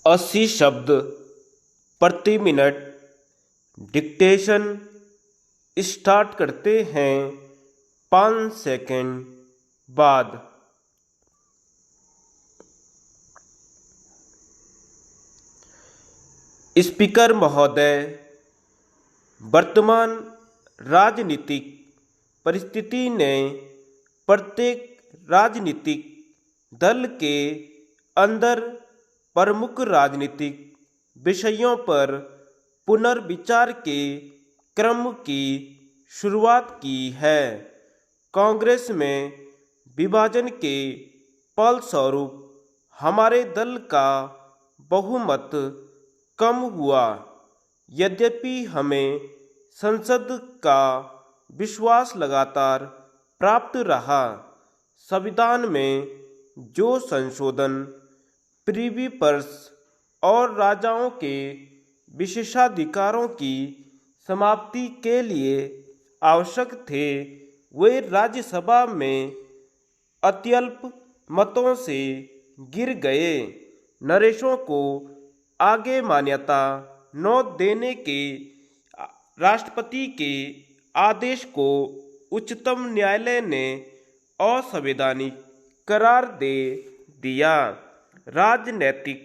80 शब्द प्रति minute dictation start करते हैं 5 सेकंड बाद। स्पीकर महोदय, वर्तमान राजनीतिक परिस्थिति ने प्रत्येक राजनीतिक दल के अंदर प्रमुख राजनीतिक विषयों पर पुनर्विचार के क्रम की शुरुआत की है। कांग्रेस में विभाजन के फलस्वरूप हमारे दल का बहुमत कम हुआ। यद्यपि हमें संसद का विश्वास लगातार प्राप्त रहा। संविधान में जो संशोधन प्रिवी पर्स और राजाओं के विशेषाधिकारों की समाप्ति के लिए आवश्यक थे, वे राज्यसभा में अत्यल्प मतों से गिर गए। नरेशों को आगे मान्यता न देने के राष्ट्रपति के आदेश को उच्चतम न्यायालय ने असंवैधानिक करार दे दिया। राजनैतिक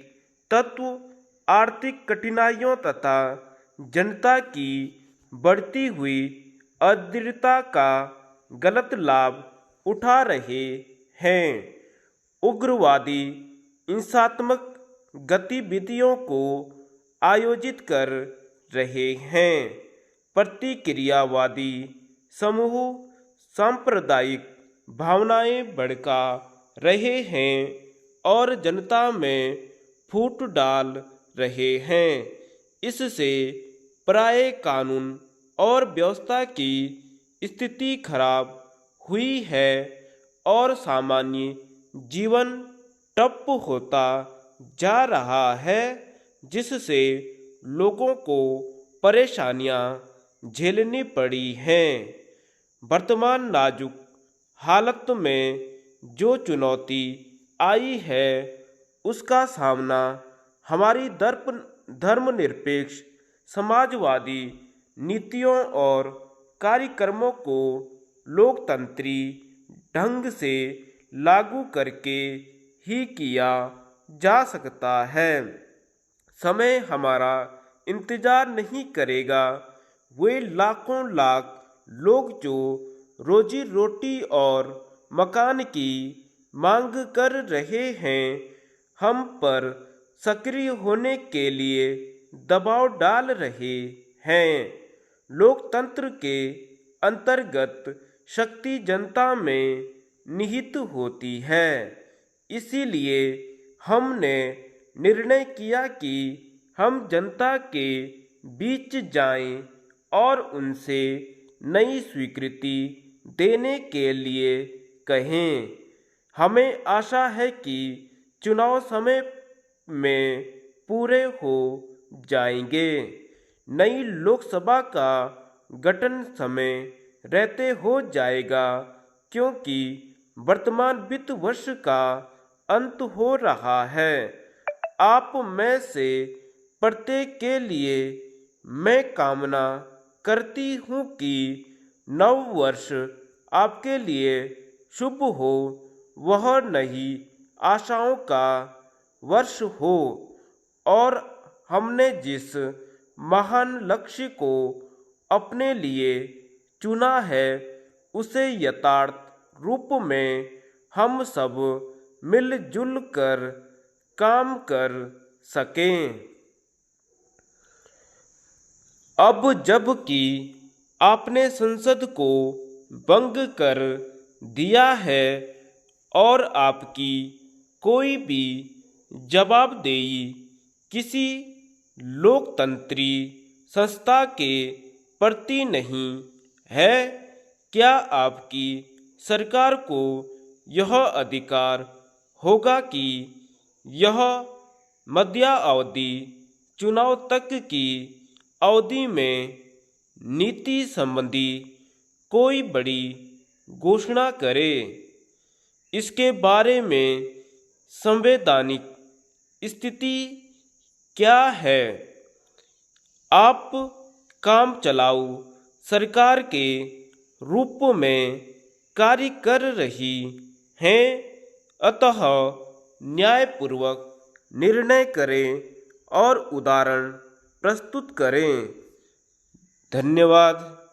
तत्व आर्थिक कठिनाइयों तथा जनता की बढ़ती हुई अदृढ़ता का गलत लाभ उठा रहे हैं। उग्रवादी हिंसात्मक गतिविधियों को आयोजित कर रहे हैं। प्रतिक्रियावादी समूह सांप्रदायिक भावनाएं भड़का रहे हैं और जनता में फूट डाल रहे हैं। इससे प्राय कानून और व्यवस्था की स्थिति खराब हुई है और सामान्य जीवन ठप होता जा रहा है, जिससे लोगों को परेशानियां झेलनी पड़ी हैं। वर्तमान नाजुक हालत में जो चुनौती आई है, उसका सामना हमारी धर्मनिरपेक्ष समाजवादी नीतियों और कार्यक्रमों को लोकतंत्री ढंग से लागू करके ही किया जा सकता है। समय हमारा इंतजार नहीं करेगा। वे लाखों लाख लोग जो रोजी रोटी और मकान की मांग कर रहे हैं, हम पर सक्रिय होने के लिए दबाव डाल रहे हैं। लोकतंत्र के अंतर्गत शक्ति जनता में निहित होती है। इसीलिए हमने निर्णय किया कि हम जनता के बीच जाएं और उनसे नई स्वीकृति देने के लिए कहें। हमें आशा है कि चुनाव समय में पूरे हो जाएंगे। नई लोकसभा का गठन समय रहते हो जाएगा, क्योंकि वर्तमान वित्त वर्ष का अंत हो रहा है। आप में से प्रत्येक के लिए मैं कामना करती हूँ कि नव वर्ष आपके लिए शुभ हो, वह नई आशाओं का वर्ष हो और हमने जिस महान लक्ष्य को अपने लिए चुना है, उसे यथार्थ रूप में हम सब मिलजुल कर काम कर सकें। अब जबकि आपने संसद को भंग कर दिया है और आपकी कोई भी जवाबदेही किसी लोकतंत्री संस्था के प्रति नहीं है, क्या आपकी सरकार को यह अधिकार होगा कि यह मध्यावधि चुनाव तक की अवधि में नीति संबंधी कोई बड़ी घोषणा करे? इसके बारे में संवैधानिक स्थिति क्या है। आप काम चलाऊ सरकार के रूप में कार्य कर रही हैं, अतः न्यायपूर्वक निर्णय करें और उदाहरण प्रस्तुत करें। धन्यवाद।